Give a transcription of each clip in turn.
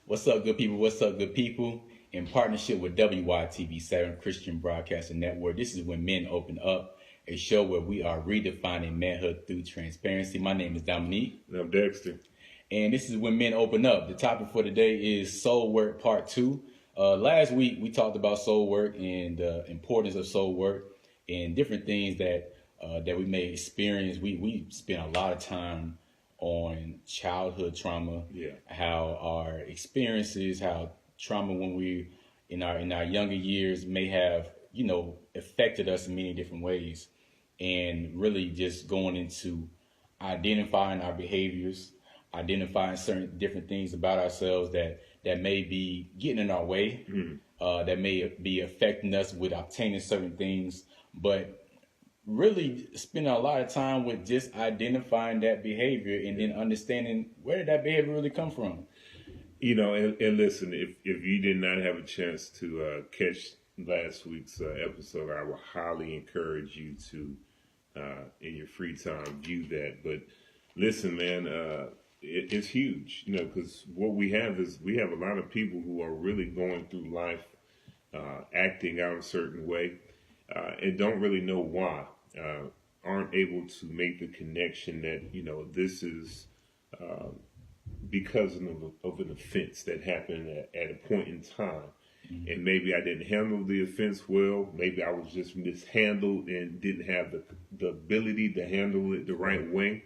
What's up, good people? What's up, good people? In partnership with WYTV7 Christian Broadcasting Network, this is When Men Open Up, a show where we are redefining manhood through transparency. My name is Dominique. And I'm Dexter. And this is When Men Open Up. The topic for today is Soul Work Part 2. Last week, we talked about soul work and the importance of soul work and different things that we may experience. We spent a lot of time on childhood trauma, how our experiences, how trauma when we in our younger years may have affected us in many different ways, and really just going into identifying our behaviors, identifying certain different things about ourselves that may be getting in our way, that may be affecting us with obtaining certain things, but really spending a lot of time with just identifying that behavior and then understanding where did that behavior really come from. And listen, if you did not have a chance to catch last week's episode, I would highly encourage you to, in your free time, view that. But listen, man, it's huge, because what we have is we have a lot of people who are really going through life acting out a certain way and don't really know why. Aren't able to make the connection that this is because of an offense that happened at a point in time, and maybe I didn't handle the offense well. Maybe I was just mishandled and didn't have the ability to handle it the right way.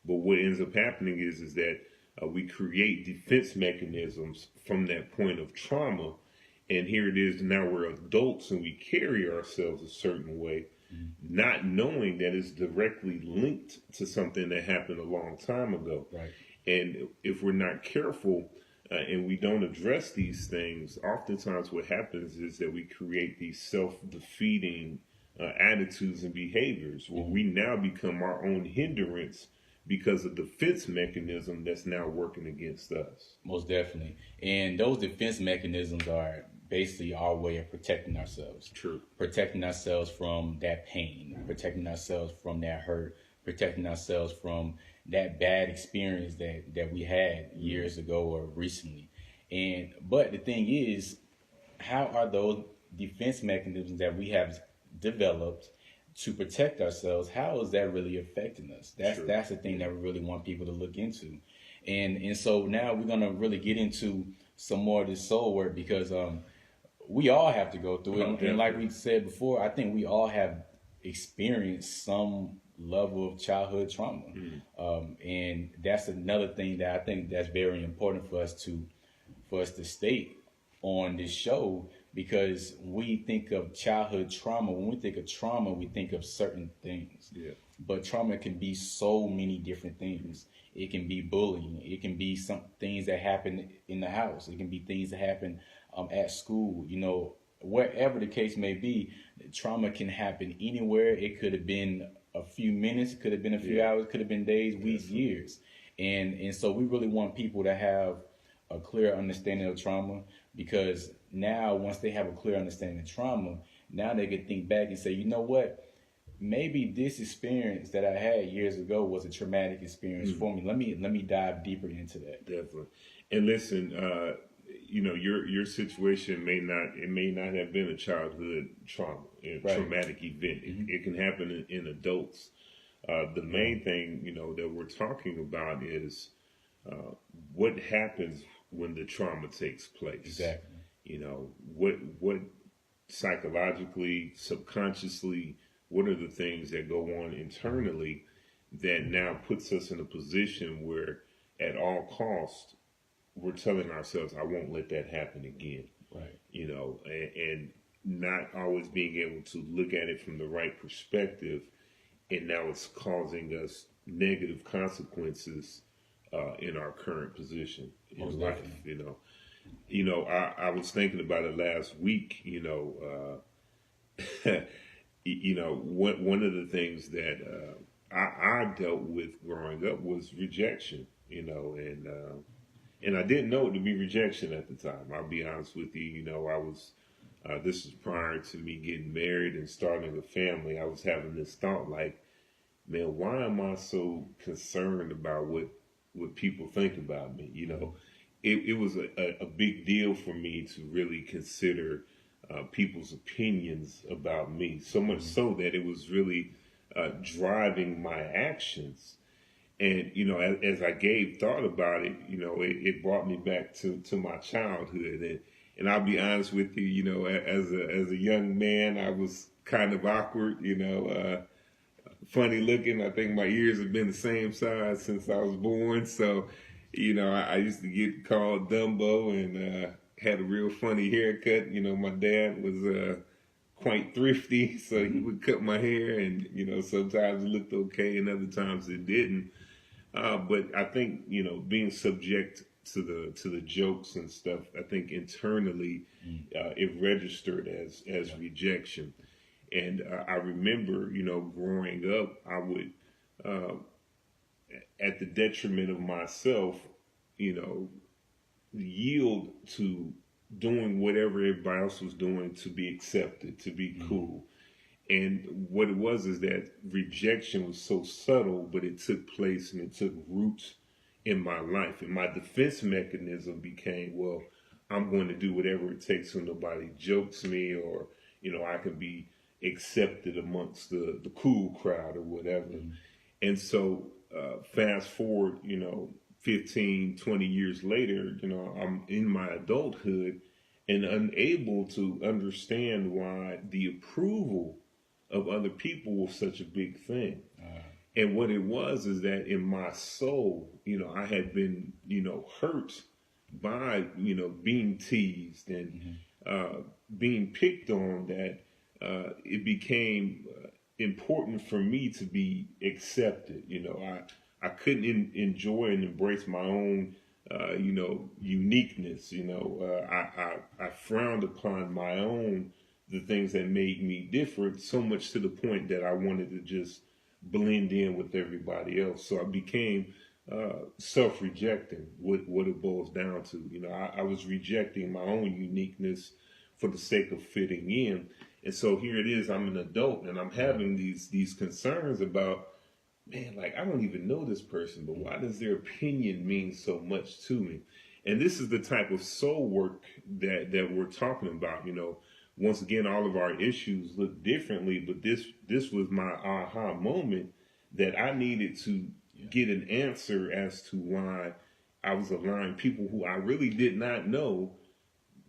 But what ends up happening is that we create defense mechanisms from that point of trauma, and here it is. Now we're adults and we carry ourselves a certain way, not knowing that it's directly linked to something that happened a long time ago. Right. And if we're not careful and we don't address these things, oftentimes what happens is that we create these self-defeating attitudes and behaviors where we now become our own hindrance because of the defense mechanism that's now working against us. Most definitely. And those defense mechanisms are basically our way of protecting ourselves. True. Protecting ourselves from that pain, protecting ourselves from that hurt, protecting ourselves from that bad experience that we had years ago or recently. But the thing is, how are those defense mechanisms that we have developed to protect ourselves, how is that really affecting us? That's the thing that we really want people to look into. And so now we're gonna really get into some more of this soul work, because we all have to go through it. And like we said before, I think we all have experienced some level of childhood trauma. And that's another thing that I think that's very important for us to state on this show, because we think of childhood trauma. When we think of trauma, we think of certain things. Yeah. But trauma can be so many different things. It can be bullying. It can be some things that happen in the house. It can be things that happen at school. Wherever the case may be, trauma can happen anywhere. It could have been a few minutes, could have been a few hours, could have been days, weeks, years. And so we really want people to have a clear understanding of trauma, because now once they have a clear understanding of trauma, now they can think back and say, you know what? Maybe this experience that I had years ago was a traumatic experience for me. Let me dive deeper into that. Definitely. And listen, your situation may not have been a childhood trauma, a traumatic event. It can happen in adults. The main thing, that we're talking about is what happens when the trauma takes place. Exactly. What psychologically, subconsciously, what are the things that go on internally that now puts us in a position where at all costs we're telling ourselves, I won't let that happen again. Right. And not always being able to look at it from the right perspective. And now it's causing us negative consequences in our current position in life. I was thinking about it last week. One of the things that I dealt with growing up was rejection. And I didn't know it to be rejection at the time. I'll be honest with you. I was. This is prior to me getting married and starting a family. I was having this thought like, man, why am I so concerned about what people think about me? it was a big deal for me to really consider people's opinions about me, so much so that it was really driving my actions. And as I gave thought about it, it brought me back to my childhood. And I'll be honest with you, as a young man, I was kind of awkward, funny looking. I think my ears have been the same size since I was born. So, I used to get called Dumbo, and had a real funny haircut. My dad was quite thrifty, so he would cut my hair, and sometimes it looked okay, and other times it didn't. But I think being subject to the jokes and stuff, I think internally it registered as rejection. And I remember, growing up, I would, uh, at the detriment of myself, you know, yield to doing whatever everybody else was doing to be accepted, to be cool. And what it was is that rejection was so subtle, but it took place and it took roots in my life. And my defense mechanism became, well, I'm going to do whatever it takes so nobody jokes me, or, I can be accepted amongst the cool crowd or whatever. And so fast forward, 15, 20 years later, I'm in my adulthood and unable to understand why the approval of other people was such a big thing. And what it was is that in my soul, I had been, hurt by, being teased and being picked on, that it became important for me to be accepted. I couldn't enjoy and embrace my own, uniqueness. I frowned upon my own, the things that made me different, so much to the point that I wanted to just blend in with everybody else. So I became self-rejecting, what it boils down to. I was rejecting my own uniqueness for the sake of fitting in. And so here it is, I'm an adult and I'm having these concerns about, man, like, I don't even know this person, but why does their opinion mean so much to me? And this is the type of soul work that we're talking about. Once again, all of our issues look differently, but this was my aha moment, that I needed to get an answer as to why I was allowing people who I really did not know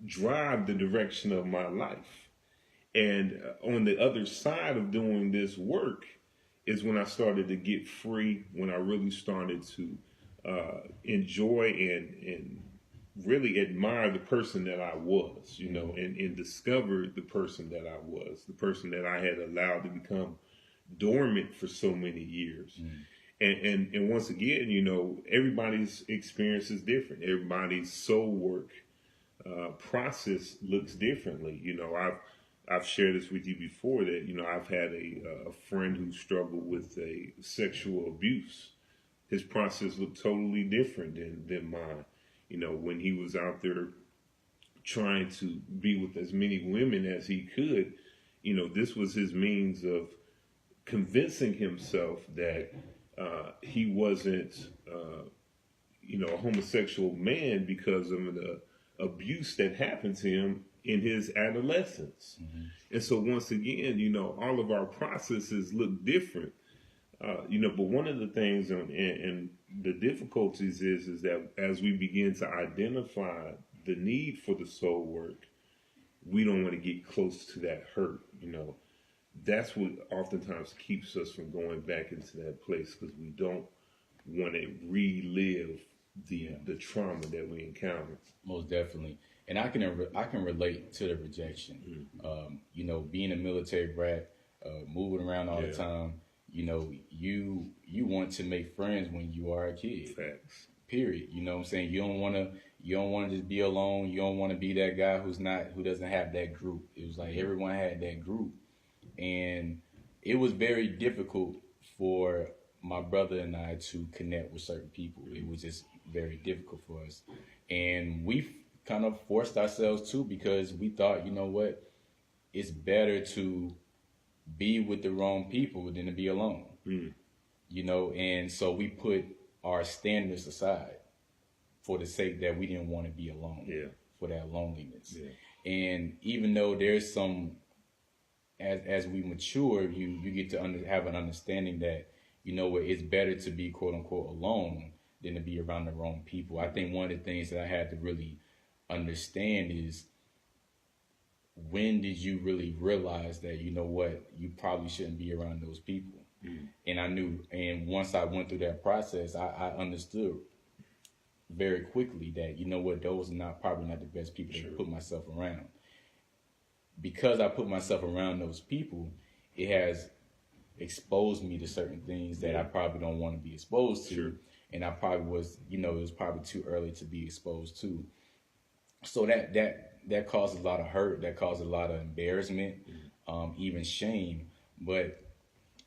drive the direction of my life. And on the other side of doing this work is when I started to get free, when I really started to enjoy and really admire the person that I was, and discover the person that I was, the person that I had allowed to become dormant for so many years. And once again, everybody's experience is different. Everybody's soul work process looks differently. I've shared this with you before, that I've had a friend who struggled with a sexual abuse. His process looked totally different than mine. When he was out there trying to be with as many women as he could, this was his means of convincing himself that he wasn't, a homosexual man, because of the abuse that happened to him in his adolescence. And so once again, all of our processes look different. But one of the things and the difficulties is that as we begin to identify the need for the soul work, we don't want to get close to that hurt. That's what oftentimes keeps us from going back into that place, because we don't want to relive the trauma that we encountered. Most definitely. And I can relate to the rejection. Being a military brat, moving around all the time, you want to make friends when you are a kid. Facts. Period. You know what I'm saying? You don't want to just be alone. You don't want to be that guy who doesn't have that group. It was like everyone had that group. And it was very difficult for my brother and I to connect with certain people. It was just very difficult for us. And we kind of forced ourselves to, because we thought, you know what, it's better to be with the wrong people than to be alone. And so we put our standards aside. for the sake that we didn't want to be alone. Yeah. For that loneliness. Yeah. And even though there's some, as we mature, you get to have an understanding that, you know what, it's better to be quote unquote alone than to be around the wrong people. I think one of the things that I had to really understand is, when did you really realize that, you know what, you probably shouldn't be around those people? And I knew, and once I went through that process, I understood very quickly that, you know what, those are probably not the best people to put myself around. Because I put myself around those people, it has exposed me to certain things that I probably don't want to be exposed to. And I probably was, it was probably too early to be exposed to. So that caused a lot of hurt, that caused a lot of embarrassment, even shame. But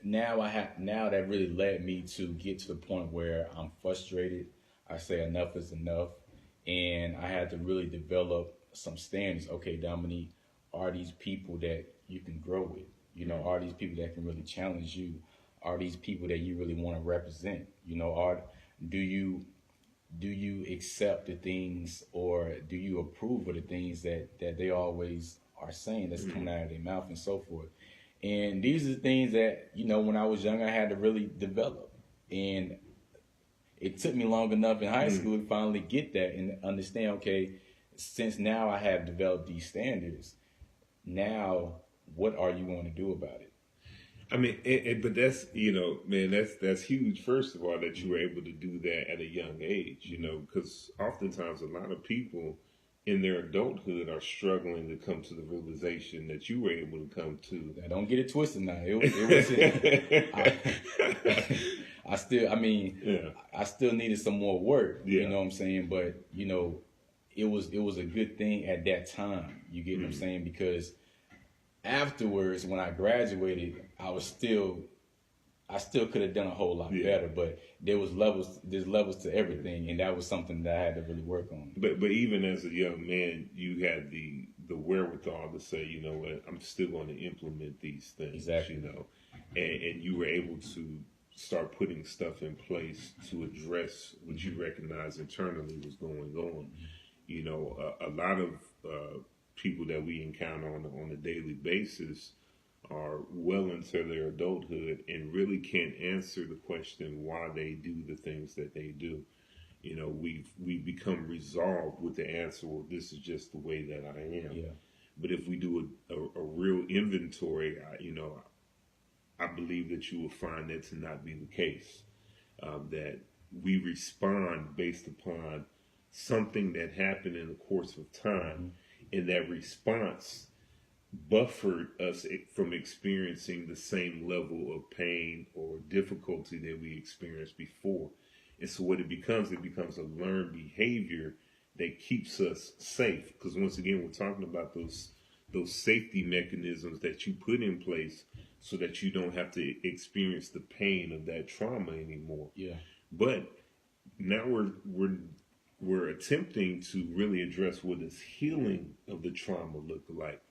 now that really led me to get to the point where I'm frustrated. I say enough is enough. And I had to really develop some standards. Okay, Dominique, are these people that you can grow with? Are these people that can really challenge you? Are these people that you really want to represent? Do you accept the things, or do you approve of the things that they always are saying that's coming out of their mouth and so forth? And these are the things that, when I was young, I had to really develop. And it took me long enough in high school to finally get that and understand, okay, since now I have developed these standards, now what are you going to do about it? I mean, but that's, man, that's huge, first of all, that you were able to do that at a young age, because oftentimes a lot of people in their adulthood are struggling to come to the realization that you were able to come to. Now, don't get it twisted now. It was I still needed some more work, you know what I'm saying? But, it was a good thing at that time, you get what I'm saying? Because afterwards, when I graduated, I still could have done a whole lot better, but there's levels to everything, and that was something that I had to really work on. But even as a young man, you had the wherewithal to say, you know what, I'm still going to implement these things, exactly. And you were able to start putting stuff in place to address what you recognize internally was going on. A lot of people that we encounter on a daily basis are well into their adulthood and really can't answer the question why they do the things that they do. We've become resolved with the answer, well, this is just the way that I am. Yeah. But if we do a real inventory, I believe that you will find that to not be the case. That we respond based upon something that happened in the course of time, and that response buffered us from experiencing the same level of pain or difficulty that we experienced before. And so what it becomes a learned behavior that keeps us safe. Because once again, we're talking about those safety mechanisms that you put in place so that you don't have to experience the pain of that trauma anymore. Yeah. But now we're attempting to really address what does healing of the trauma look like.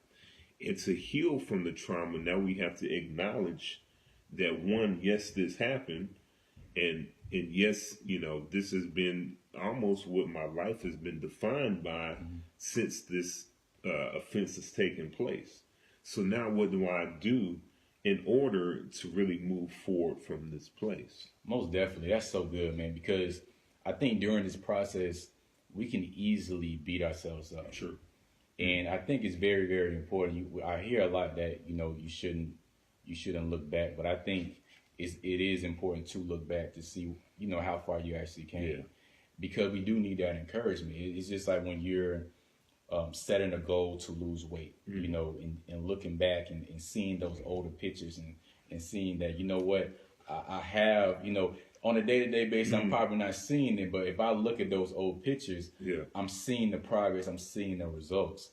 And to heal from the trauma, now we have to acknowledge that, one, yes, this happened, and yes, this has been almost what my life has been defined by since this offense has taken place. So now what do I do in order to really move forward from this place? Most definitely. That's so good, man, because I think during this process, we can easily beat ourselves up. Sure. And I think it's very, very important. I hear a lot that, you shouldn't look back, but I think it is important to look back to see, how far you actually came. Yeah. Because we do need that encouragement. It's just like when you're setting a goal to lose weight, and looking back and seeing those older pictures and seeing that, I have, on a day-to-day basis, I'm probably not seeing it, but if I look at those old pictures, I'm seeing the progress, I'm seeing the results,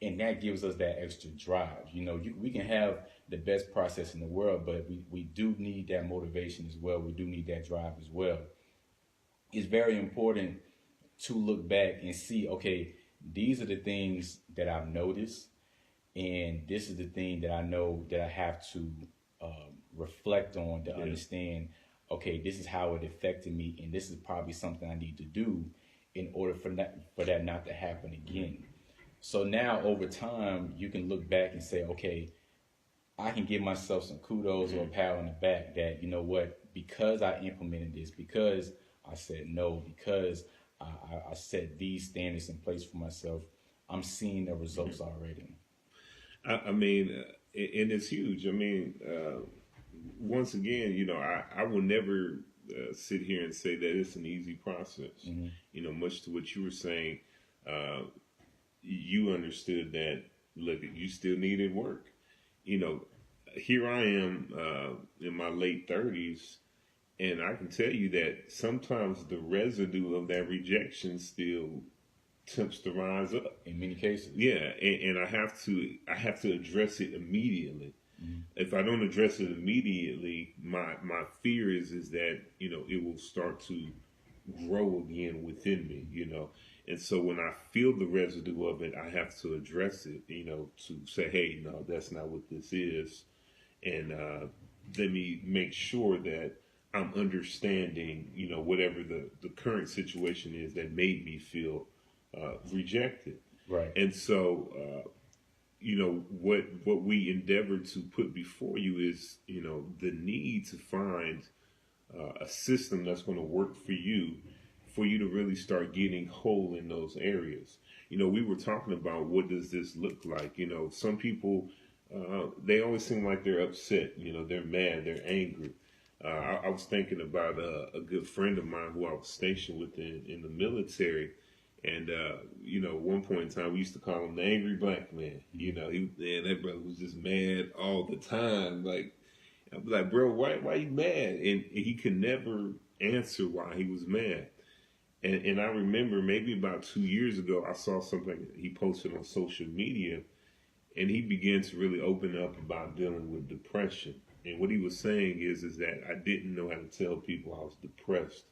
and that gives us that extra drive. We can have the best process in the world, but we do need that motivation as well. We do need that drive as well. It's very important to look back and see, okay, these are the things that I've noticed, and this is the thing that I know that I have to reflect on to understand, okay, this is how it affected me, and this is probably something I need to do in order for that not to happen again. So now over time, you can look back and say, okay, I can give myself some kudos or a pat on the back that, you know what, because I implemented this, because I said no, because I set these standards in place for myself, I'm seeing the results already. I mean, and it's huge. I mean, once again, I will never sit here and say that it's an easy process. Hmm. Much to what you were saying, uh, you understood that, look, you still needed work. You know, Here I am in my late 30s, and I can tell you that sometimes the residue of that rejection still attempts to rise up. In many cases. Yeah, and I have to address it immediately. Hmm. If I don't address it immediately, my fear is that it will start to grow again within me. And so when I feel the residue of it, I have to address it. To say, hey, no, that's not what this is, and let me make sure that I'm understanding, whatever the current situation is that made me feel rejected. Right. And so, what we endeavor to put before you is, the need to find a system that's going to work for you to really start getting whole in those areas. We were talking about what does this look like. Some people they always seem like they're upset. They're mad, they're angry. I was thinking about a good friend of mine who I was stationed with in the military. And, one point in time, we used to call him the angry black man. That brother was just mad all the time. Like, I'd be like, bro, why you mad? And he could never answer why he was mad. And I remember maybe about 2 years ago, I saw something he posted on social media, and he began to really open up about dealing with depression. And what he was saying is that I didn't know how to tell people I was depressed,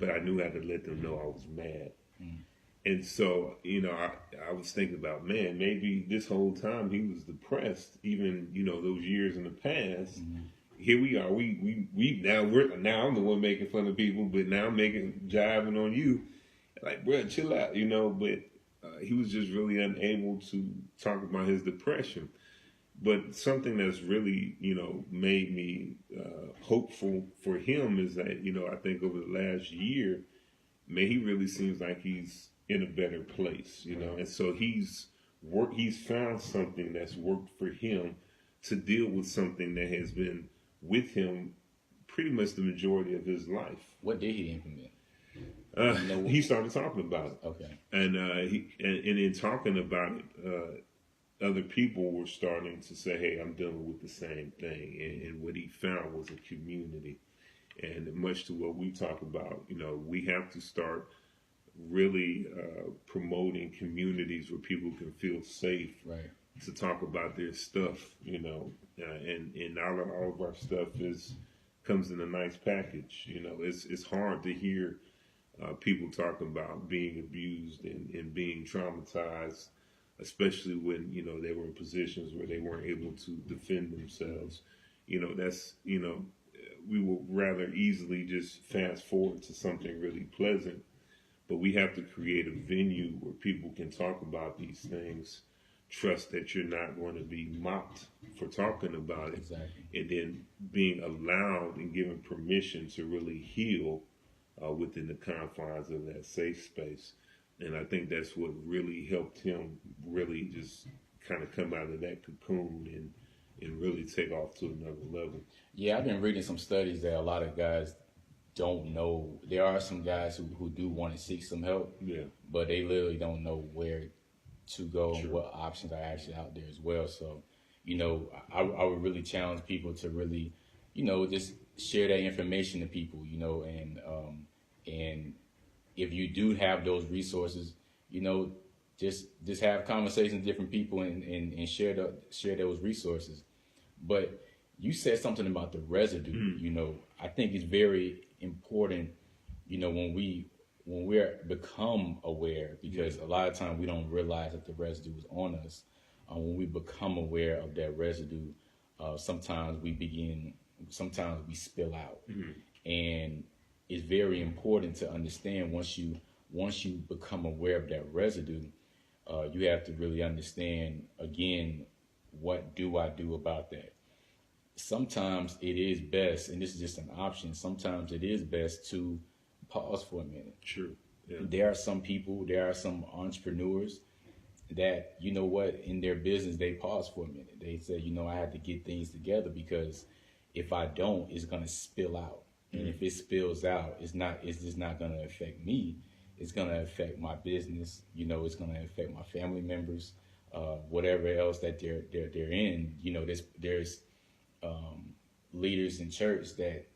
but I knew how to let them know I was mad. Mm. And so, I was thinking about, man, maybe this whole time he was depressed, even, those years in the past. Mm. Here we are. Now I'm the one making fun of people, but now I'm jiving on you. Like, bro, chill out, but he was just really unable to talk about his depression. But something that's really, made me hopeful for him is that, I think over the last year, man, he really seems like he's in a better place, Right. And so he's found something that's worked for him to deal with something that has been with him pretty much the majority of his life. What did he implement? He started talking about it. Okay. And in talking about it, other people were starting to say, hey, I'm dealing with the same thing. And what he found was a community. And much to what we talk about, we have to start really promoting communities where people can feel safe, Right. to talk about their stuff, and all of our stuff comes in a nice package. It's hard to hear people talk about being abused and being traumatized, especially when they were in positions where they weren't able to defend themselves. We will rather easily just fast forward to something really pleasant, but we have to create a venue where people can talk about these things, trust that you're not going to be mocked for talking about it, Exactly. and then being allowed and given permission to really heal within the confines of that safe space. And I think that's what really helped him really just kind of come out of that cocoon and really take off to another level. Yeah, I've been reading some studies that a lot of guys don't know. There are some guys who do want to seek some help, Yeah. but they literally don't know where to go and Sure. what options are actually out there as well. So, I would really challenge people to really, just share that information to people, and if you do have those resources, just have conversations with different people and share those resources. But you said something about the residue. I think it's very important, when we're become aware, because a lot of times we don't realize that the residue is on us. When we become aware of that residue, sometimes we spill out. Mm-hmm. And it's very important to understand once you once you become aware of that residue, you have to really understand again, what do I do about that? Sometimes it is best, and this is just an option. Sometimes it is best to pause for a minute. Sure. Yeah. There are some people, there are some entrepreneurs that, you know what, in their business, they pause for a minute. They say, you know, I have to get things together because if I don't, it's going to spill out. And if it spills out, it's just not going to affect me. It's going to affect my business. You know, it's going to affect my family members, whatever else that they're in. You know, there's leaders in church that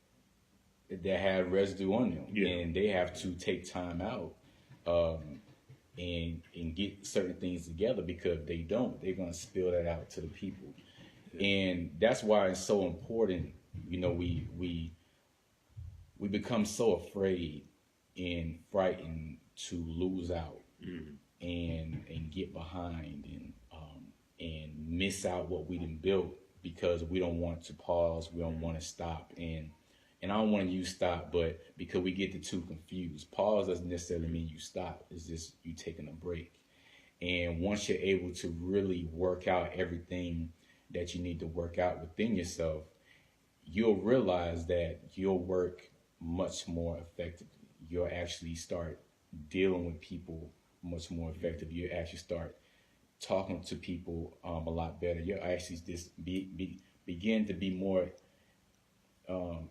have residue on them, and they have to take time out and get certain things together, because if they don't, they're going to spill that out to the people. And that's why it's so important. You know, we become so afraid and frightened to lose out and get behind and miss out what we done built, because we don't want to pause, we don't want to stop, and I don't want to use stop, but because we get the two confused. Pause doesn't necessarily mean you stop. It's just you taking a break. And once you're able to really work out everything that you need to work out within yourself, you'll realize that you'll work much more effectively. You'll actually start dealing with people much more effectively. You'll actually start talking to people a lot better. You'll actually just begin to be more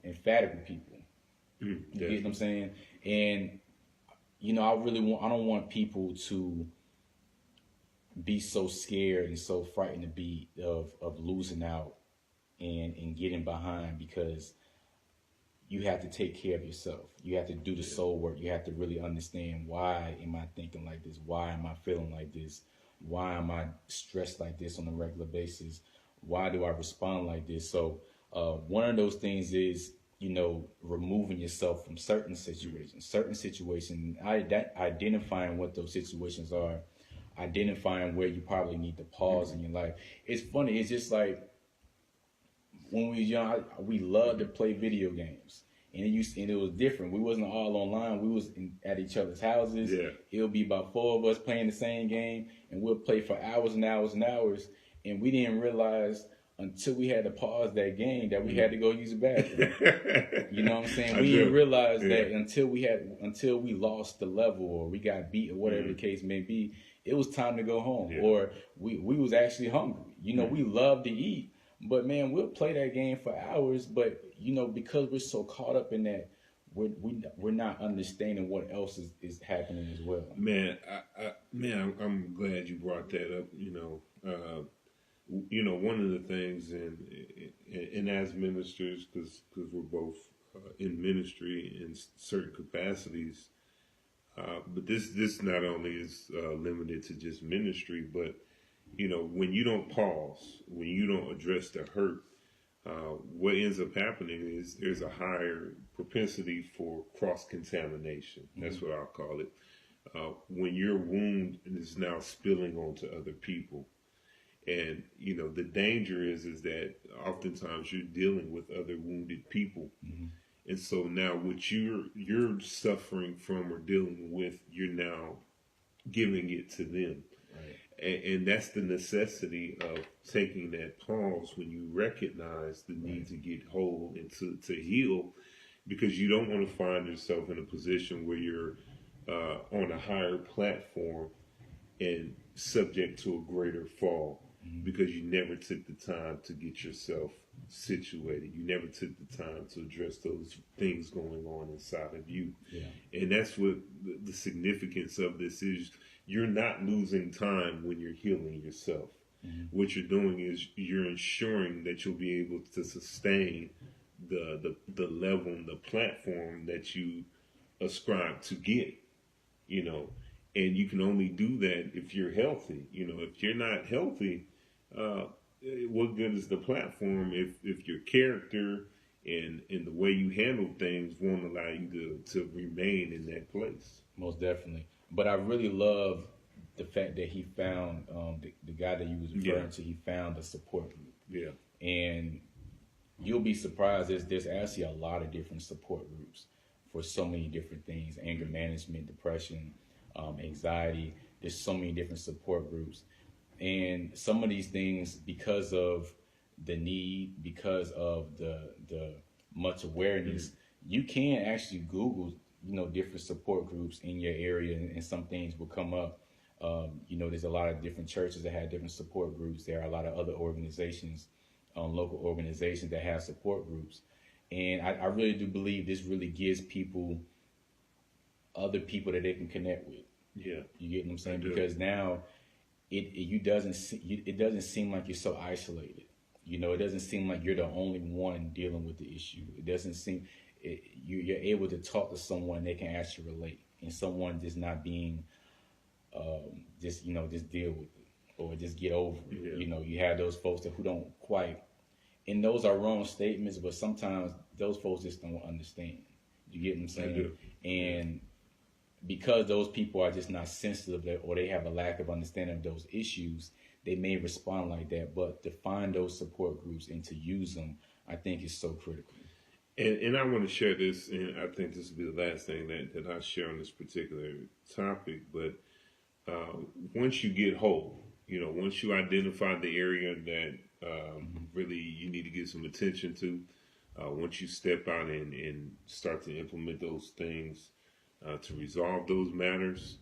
emphatic with people. You get what I'm saying? And you know, I don't want people to be so scared and so frightened of losing out and getting behind, because you have to take care of yourself. You have to do the soul work. You have to really understand, why am I thinking like this? Why am I feeling like this? Why am I stressed like this on a regular basis? Why do I respond like this? So one of those things is, you know, removing yourself from certain situations, identifying what those situations are, identifying where you probably need to pause in your life. It's funny. It's just like when we were young, we loved to play video games. And it was different. We wasn't all online. We was at each other's houses. Yeah. It'll be about 4 of us playing the same game, and we'll play for hours and hours and hours. And we didn't realize until we had to pause that game that we had to go use the bathroom. You know what I'm saying? We didn't realize that until we lost the level, or we got beat, or whatever the case may be, it was time to go home. Yeah. Or we was actually hungry. You know, we love to eat. But man, we'll play that game for hours, but you know, because we're so caught up in that, we're not understanding what else is happening as well. Man, I'm glad you brought that up. You know, one of the things, and as ministers, because we're both in ministry in certain capacities, but this not only is limited to just ministry, but you know, when you don't pause, when you don't address the hurt, what ends up happening is there's a higher propensity for cross-contamination. That's what I'll call it. When your wound is now spilling onto other people. And, you know, the danger is that oftentimes you're dealing with other wounded people. And so now what you're suffering from or dealing with, you're now giving it to them. And that's the necessity of taking that pause when you recognize the need to get whole and to heal, because you don't want to find yourself in a position where you're on a higher platform and subject to a greater fall, because you never took the time to get yourself situated. You never took the time to address those things going on inside of you. And that's what the significance of this is. You're not losing time when you're healing yourself. What you're doing is you're ensuring that you'll be able to sustain the level and the platform that you ascribe to get, you know, and you can only do that if you're healthy. You know, if you're not healthy, what good is the platform if your character and the way you handle things won't allow you to remain in that place? Most definitely. But I really love the fact that he found the guy that you was referring to. He found a support group. And you'll be surprised. There's actually a lot of different support groups for so many different things: anger management, depression, anxiety. There's so many different support groups, and some of these things, because of the need, because of the much awareness, you can actually Google, different support groups in your area, and some things will come up. There's a lot of different churches that have different support groups. There are a lot of other organizations, local organizations that have support groups. And I really do believe this really gives people other people that they can connect with. Yeah. You get what I'm saying? Because now it doesn't seem like you're so isolated. It doesn't seem like you're the only one dealing with the issue. It doesn't seem you're able to talk to someone they can actually relate, and someone just not being just deal with it or just get over it. Yeah. You have those folks who don't quite, and those are wrong statements, but sometimes those folks just don't understand. You get what I'm saying? I do. And because those people are just not sensitive, or they have a lack of understanding of those issues, they may respond like that. But to find those support groups and to use them, I think is so critical. And I want to share this, and I think this will be the last thing that I share on this particular topic. But once you get whole, once you identify the area that really you need to get some attention to, once you step out and start to implement those things to resolve those matters,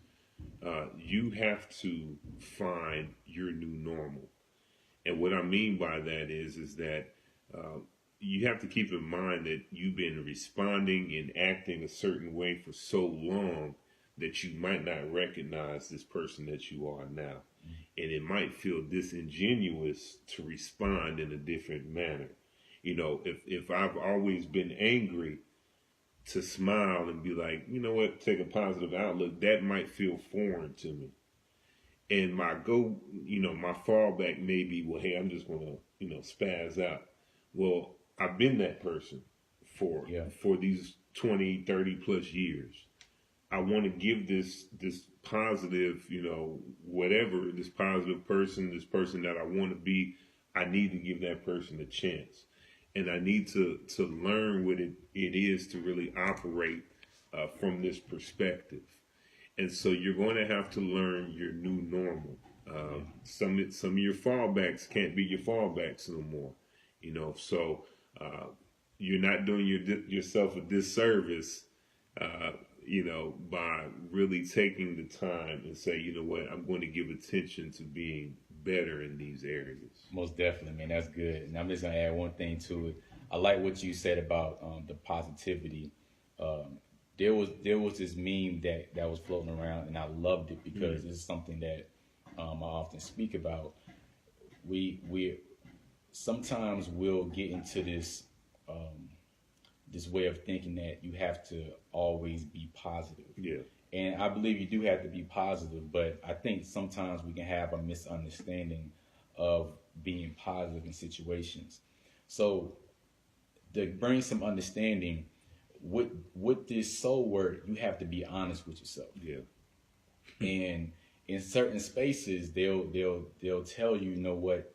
you have to find your new normal. And what I mean by that is that you have to keep in mind that you've been responding and acting a certain way for so long that you might not recognize this person that you are now. And it might feel disingenuous to respond in a different manner. If I've always been angry, to smile and be like, you know what, take a positive outlook, that might feel foreign to me. And my fallback may be, well, hey, I'm just going to, spaz out. Well, I've been that person for these 20, 30 plus years. I want to give this positive, whatever, this positive person, this person that I want to be, I need to give that person a chance. And I need to learn what it is to really operate from this perspective. And so you're going to have to learn your new normal. Some of your fallbacks can't be your fallbacks no more. So you're not doing yourself a disservice, by really taking the time and say, you know what, I'm going to give attention to being better in these areas. Most definitely, man. That's good. And I'm just gonna add one thing to it. I like what you said about the positivity. There was this meme that was floating around, and I loved it because it's something that I often speak about. We sometimes will get into this way of thinking that you have to always be positive. Yeah. And I believe you do have to be positive, but I think sometimes we can have a misunderstanding of being positive in situations. So to bring some understanding, with this soul work, you have to be honest with yourself. Yeah. And in certain spaces, they'll tell you, what,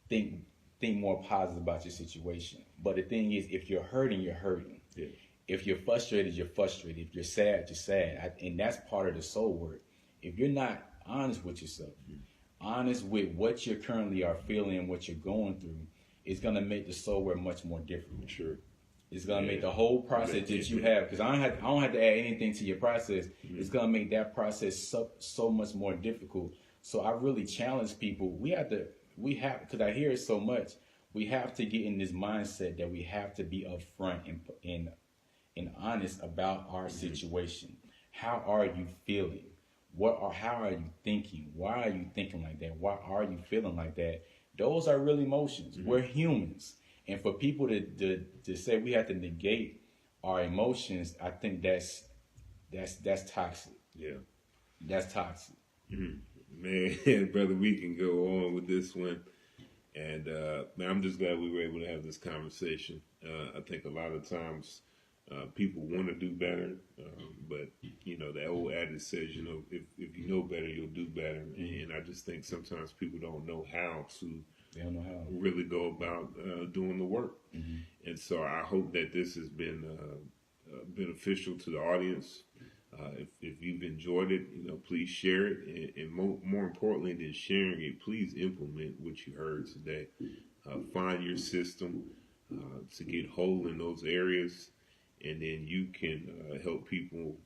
think more positive about your situation. But the thing is, if you're hurting, you're hurting. Yeah. If you're frustrated, you're frustrated. If you're sad, you're sad. And that's part of the soul work. If you're not honest with yourself, honest with what you currently are feeling and what you're going through, it's going to make the soul work much more difficult. Sure. It's going to make the whole process that you have, because I don't have to add anything to your process. It's going to make that process so much more difficult. So I really challenge people. Because I hear it so much, we have to get in this mindset that we have to be upfront and honest about our situation. How are you feeling? How are you thinking? Why are you thinking like that? Why are you feeling like that? Those are real emotions. We're humans. And for people to say we have to negate our emotions, I think that's toxic. Yeah. That's toxic. Man, brother, we can go on with this one. And man, I'm just glad we were able to have this conversation. I think a lot of times people want to do better, but the old adage says, if you know better, you'll do better. And I just think sometimes people don't know how to really go about doing the work. And so I hope that this has been beneficial to the audience. If you've enjoyed it, please share it, and more importantly than sharing it, please implement what you heard today. Find your system to get whole in those areas, and then you can help people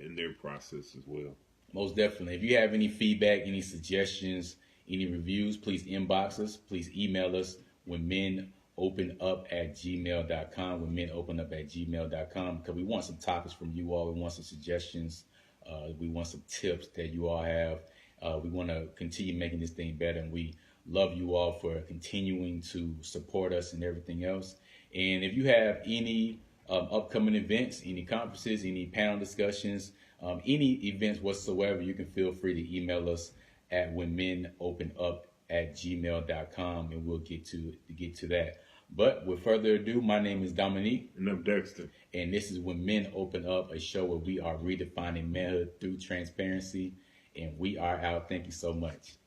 in their process as well. Most definitely. If you have any feedback, any suggestions, any reviews, please inbox us. Please email us when men open up at gmail.com, when men open up at gmail.com, because we want some topics from you all. We want some suggestions. We want some tips that you all have. We want to continue making this thing better, and we love you all for continuing to support us and everything else. And if you have any upcoming events, any conferences, any panel discussions, any events whatsoever, you can feel free to email us at whenmenopenup@gmail.com, and we'll get to that. But with further ado, my name is Dominique. And I'm Dexter. And this is When Men Open Up, a show where we are redefining manhood through transparency. And we are out. Thank you so much.